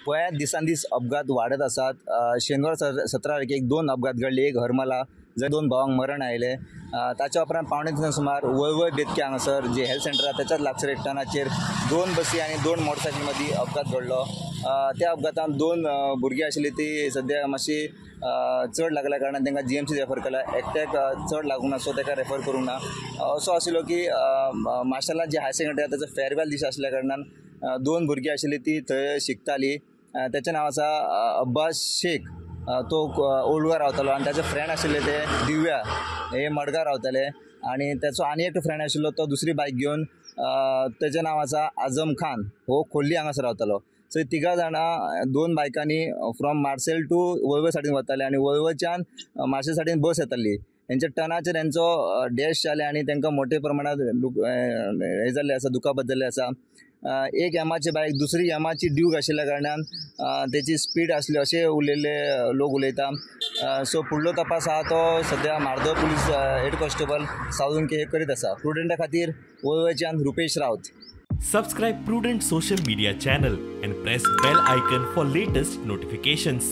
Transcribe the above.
गोंयांत दिसान दीस अपघात वाडत आसात. शेनवार 17 तारखेक 2 अपघात घडले. एक हरमला जंय 2 भावांक मरण आयले. ताच्या उपरांत पावणे सुमार वळवय बेतके हांगासर जे हेल्थ सेंटर आसा त्याच्याच लागसर एक टनाचेर 2 बसी आनी 2 मोटरसायकल मदीं अपघात घडलो. त्या अपघातांत 2 भुरगीं आशिल्लीं ती सद्या मातशी चड लागल्या कारणान तांकां GMC रेफर केला. एकट्याक चड लागूंक ना सो ताका रेफर करूंक ना. असो आशिल्लो की मार्शेलां जे हायर सेकंडरी आसा ताचो फेरवेल दीस आसल्या कारणान 2 भुरगीं आशिल्लीं ती थंय शिकतालीं. त्याचें नांव आसा अब्बास शेख. तो ओल्डगांव रावतालो आनी ताचे फ्रेंड आशिल्ले ते दिव्या हे मडगांव रावताले. आनी ताचो आनी एक फ्रेंड आशिल्लो तो दुसरी बायक घेवन तेजें नांव आसा आझम खान. हो खोर्ली हांगासर रावतालो. सो 3 जाणां 2 बायकांनी फ्रॉम मार्सेल टू वळवय सायडीन वताले आनी वळवयच्यान मार्सेल सायडीन बस येताली. हेंच्या टनाचेर तेंचो डॅश जाले आनी तांकां मोठे प्रमाणांत हे जाल्ले आसा, दुखापत जाल्ले आसा. एक यमाची बायक दुसरी यमाची ड्यूक आशिल्ल्या कारणान तेची स्पीड आसली अशें उलयल्ले लोक उलयता. सो फुडलो तपास आहा तो सद्या Mardol police head constable Salunke हे करीत आसा. प्रुडंटा खातीर वळवयच्यान Rupesh Rawat. Subscribe Prudent social media channel and press bell icon for latest notifications.